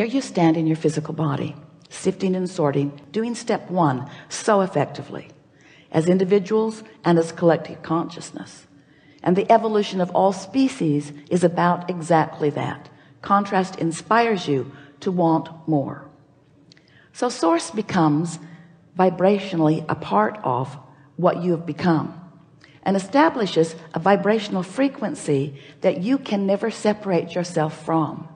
Here you stand in your physical body, sifting and sorting, doing step one so effectively, as individuals and as collective consciousness. And the evolution of all species is about exactly that. Contrast inspires you to want more. So source becomes vibrationally a part of what you have become, and establishes a vibrational frequency that you can never separate yourself from.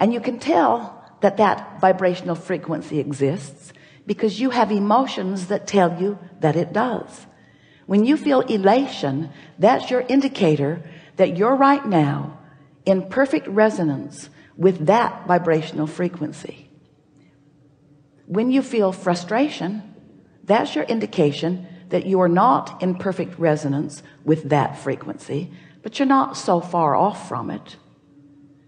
And you can tell that that vibrational frequency exists because you have emotions that tell you that it does. When you feel elation, that's your indicator that you're right now in perfect resonance with that vibrational frequency. When you feel frustration, that's your indication that you are not in perfect resonance with that frequency, but you're not so far off from it.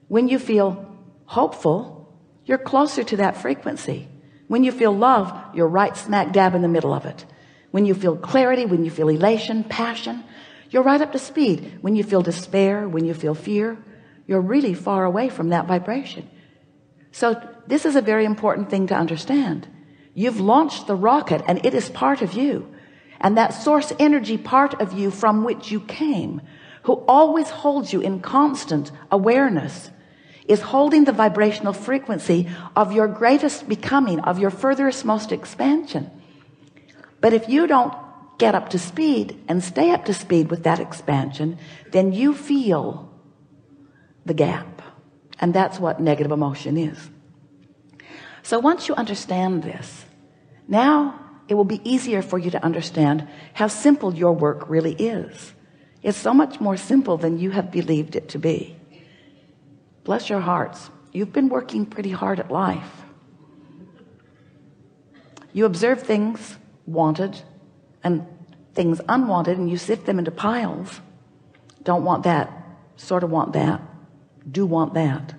When you feel hopeful, you're closer to that frequency. When you feel love, you're right smack dab in the middle of it. When you feel clarity, when you feel elation, passion, you're right up to speed. When you feel despair, when you feel fear, you're really far away from that vibration. So this is a very important thing to understand. You've launched the rocket and it is part of you. And that source energy part of you from which you came, who always holds you in constant awareness, is holding the vibrational frequency of your greatest becoming, of your furthest most expansion. But if you don't get up to speed and stay up to speed with that expansion, then you feel the gap. And that's what negative emotion is. So once you understand this, now it will be easier for you to understand how simple your work really is. It's so much more simple than you have believed it to be. Bless your hearts. You've been working pretty hard at life. You observe things wanted and things unwanted, and you sift them into piles. Don't want that, sort of want that, do want that.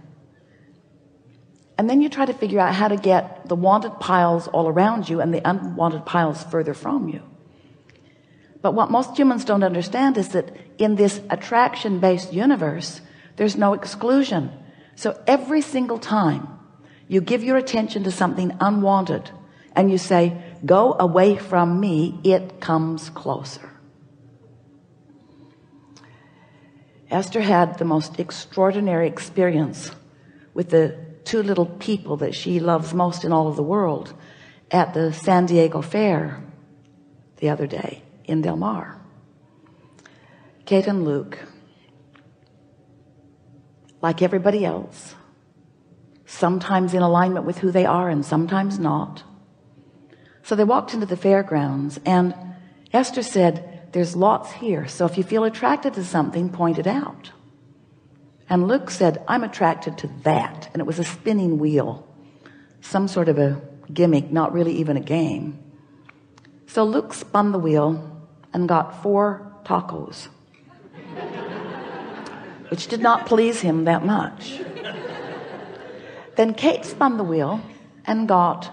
And then you try to figure out how to get the wanted piles all around you and the unwanted piles further from you. But what most humans don't understand is that in this attraction-based universe, there's no exclusion. So every single time you give your attention to something unwanted and you say, go away from me, it comes closer. Esther had the most extraordinary experience with the two little people that she loves most in all of the world at the San Diego Fair the other day in Del Mar. Kate and Luke, like everybody else, sometimes in alignment with who they are and sometimes not. So they walked into the fairgrounds, and Esther said, there's lots here, so if you feel attracted to something, point it out. And Luke said, I'm attracted to that. And it was a spinning wheel, some sort of a gimmick, not really even a game. So Luke spun the wheel and got 4 tacos, which did not please him that much. Then Kate spun the wheel and got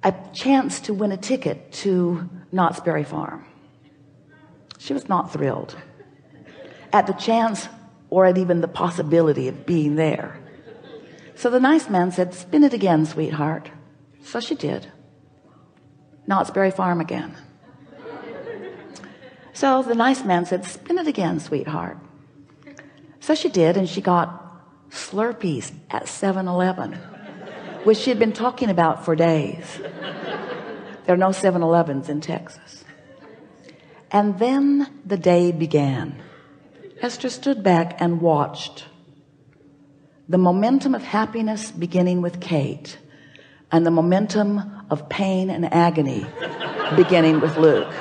a chance to win a ticket to Knott's Berry Farm. She was not thrilled at the chance or at even the possibility of being there. So the nice man said, spin it again, sweetheart. So she did. Knott's Berry Farm again. So the nice man said, spin it again, sweetheart. So she did, and she got Slurpees at 7-Eleven, which she had been talking about for days. There are no 7-Elevens in Texas. And then the day began. Esther stood back and watched the momentum of happiness beginning with Kate and the momentum of pain and agony beginning with Luke.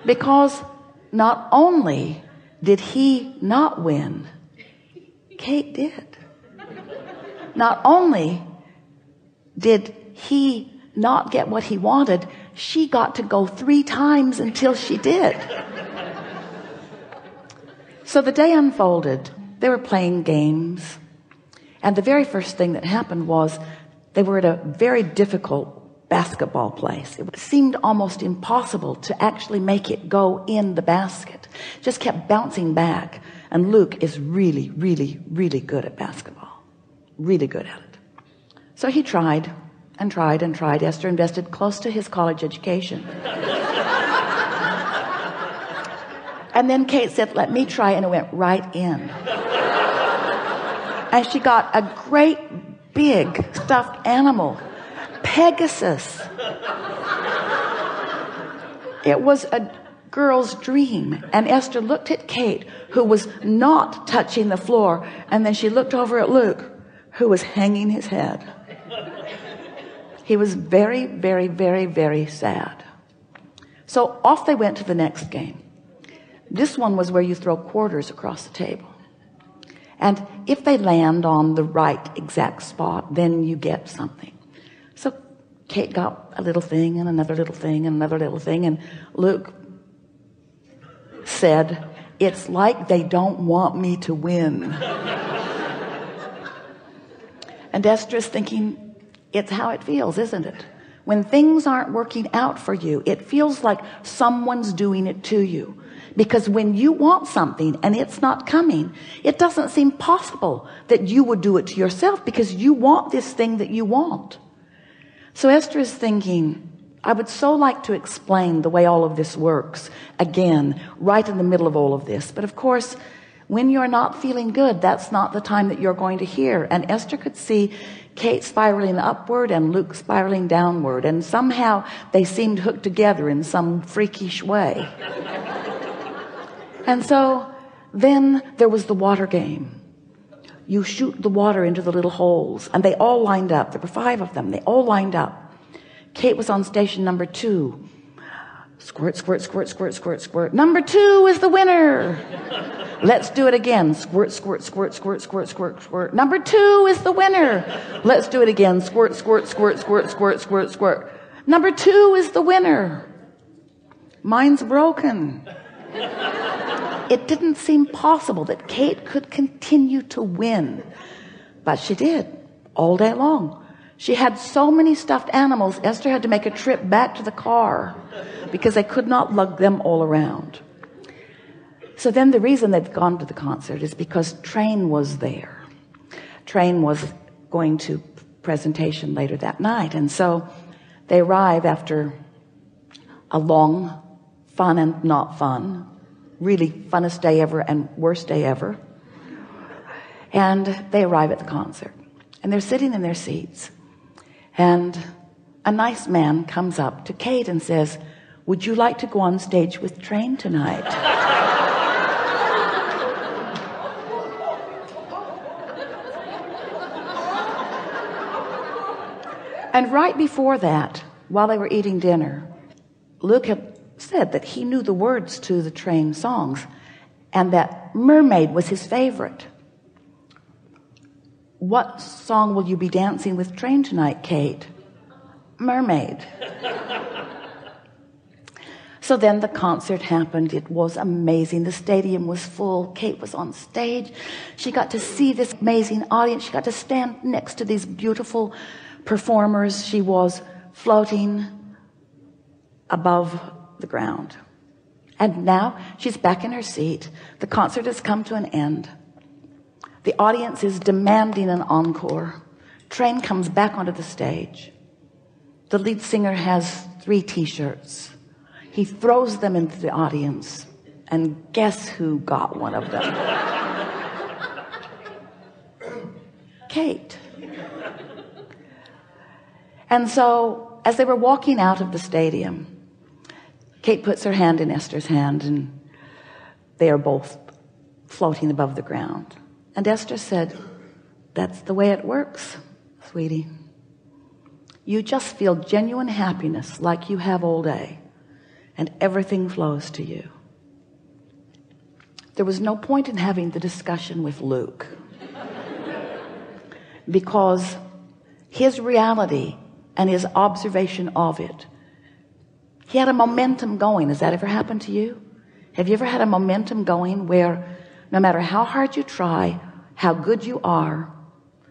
Because not only did he not win, Kate did. Not only did he not get what he wanted, she got to go 3 times until she did. So the day unfolded. They were playing games, and the very first thing that happened was they were at a very difficult basketball place. It seemed almost impossible to actually make it go in the basket. Just kept bouncing back. And Luke is really, really, really good at basketball. really good at it. So he tried and tried and tried. Esther invested close to his college education. And then Kate said, let me try, and it went right in. And she got a great big stuffed animal, Pegasus. It was a girl's dream. And Esther looked at Kate, who was not touching the floor, and then she looked over at Luke, who was hanging his head. He was very, very, very, very sad. So off they went to the next game. This one was where you throw quarters across the table. And if they land on the right exact spot, then you get something. So Kate got a little thing and another little thing and another little thing. And Luke said, it's like they don't want me to win. And Esther is thinking, it's how it feels, isn't it? When things aren't working out for you, it feels like someone's doing it to you. Because when you want something and it's not coming, it doesn't seem possible that you would do it to yourself, because you want this thing that you want. So Esther is thinking, I would so like to explain the way all of this works again, right in the middle of all of this. But of course, when you're not feeling good, that's not the time that you're going to hear. And Esther could see Kate spiraling upward and Luke spiraling downward. And somehow they seemed hooked together in some freakish way. And so then there was the water game. You shoot the water into the little holes, and they all lined up. There were 5 of them. They all lined up. Kate was on station number 2. Squirt, squirt, squirt, squirt, squirt, squirt. Number 2 is the winner. Let's do it again. Squirt, squirt, squirt, squirt, squirt, squirt, squirt. Number 2 is the winner. Let's do it again. Squirt, squirt, squirt, squirt, squirt, squirt, squirt. Number 2 is the winner. Mine's broken. It didn't seem possible that Kate could continue to win, but she did all day long. She had so many stuffed animals, Esther had to make a trip back to the car because they could not lug them all around. So then the reason they'd gone to the concert is because Train was there. Train was going to presentation later that night, and so they arrive after a long, fun and not fun, really funnest day ever and worst day ever. And they arrive at the concert, and they're sitting in their seats, and a nice man comes up to Kate and says, would you like to go on stage with Train tonight? And right before that, while they were eating dinner, Luke had said that he knew the words to the Train songs and that Mermaid was his favorite. What song will you be dancing with Train tonight, Kate? Mermaid. So then the concert happened. It was amazing. The stadium was full. Kate was on stage. She got to see this amazing audience. She got to stand next to these beautiful performers. She was floating above the ground. And now she's back in her seat. The concert has come to an end. The audience is demanding an encore. Train comes back onto the stage. The lead singer has 3 t-shirts. He throws them into the audience, and guess who got one of them? Kate. And so as they were walking out of the stadium, Kate puts her hand in Esther's hand, and they are both floating above the ground. And Esther said, that's the way it works, sweetie. You just feel genuine happiness like you have all day, and everything flows to you. There was no point in having the discussion with Luke, because his reality and his observation of it, he had a momentum going. Has that ever happened to you? Have you ever had a momentum going where no matter how hard you try, how good you are,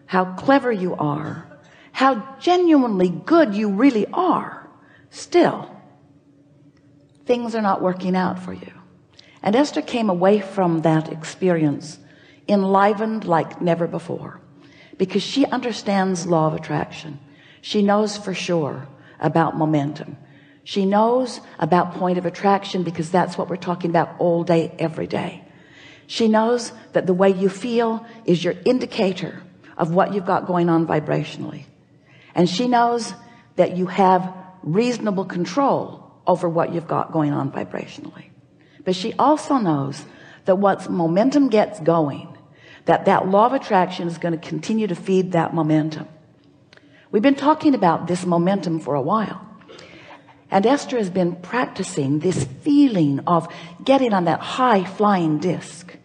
how clever you are, how genuinely good you really are, still things are not working out for you? And Esther came away from that experience enlivened like never before. because she understands law of attraction. She knows for sure about momentum. She knows about point of attraction because that's what we're talking about all day, every day. She knows that the way you feel is your indicator of what you've got going on vibrationally. And she knows that you have reasonable control over what you've got going on vibrationally. But she also knows that once momentum gets going, that law of attraction is going to continue to feed that momentum. We've been talking about this momentum for a while. And Esther has been practicing this feeling of getting on that high flying disc.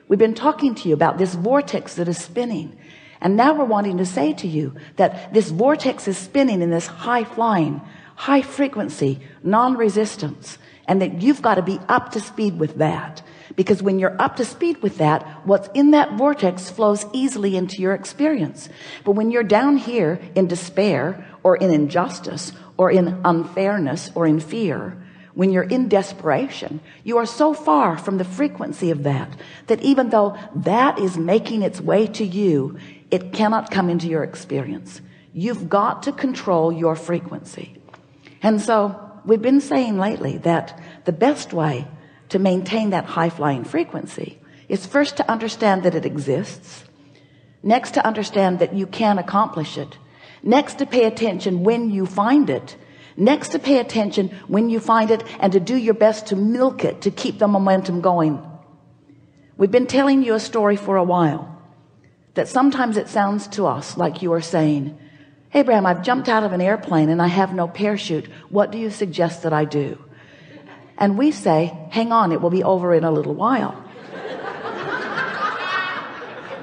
We've been talking to you about this vortex that is spinning. And now we're wanting to say to you that this vortex is spinning in this high flying, high frequency, non-resistance, and that you've got to be up to speed with that. Because when you're up to speed with that, what's in that vortex flows easily into your experience. But when you're down here in despair or in injustice or in unfairness or in fear, when you're in desperation, you are so far from the frequency of that even though that is making its way to you, it cannot come into your experience. You've got to control your frequency. And so we've been saying lately that the best way to maintain that high-flying frequency is first to understand that it exists, next to understand that you can accomplish it, next to pay attention when you find it, next to pay attention when you find it and to do your best to milk it, to keep the momentum going. We've been telling you a story for a while that sometimes it sounds to us like you are saying, "Hey, Abraham, I've jumped out of an airplane and I have no parachute. What do you suggest that I do?" And we say, "Hang on, it will be over in a little while."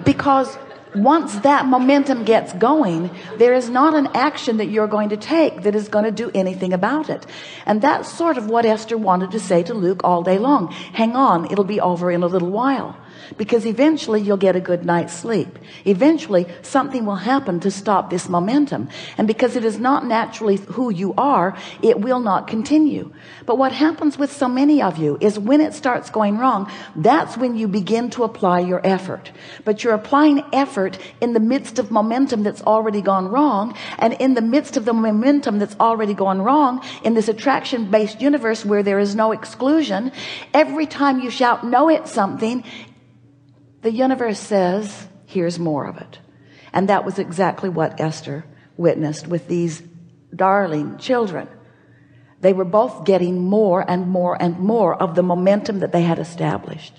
Because once that momentum gets going, there is not an action that you're going to take that is going to do anything about it. And that's sort of what Esther wanted to say to Luke all day long. Hang on, it'll be over in a little while. Because eventually you'll get a good night's sleep. Eventually something will happen to stop this momentum. And because it is not naturally who you are, it will not continue. But what happens with so many of you is when it starts going wrong, that's when you begin to apply your effort. But you're applying effort in the midst of momentum that's already gone wrong. And in the midst of the momentum that's already gone wrong, in this attraction-based universe where there is no exclusion, every time you shout no at something, the universe says, here's more of it. And that was exactly what Esther witnessed with these darling children. They were both getting more and more and more of the momentum that they had established.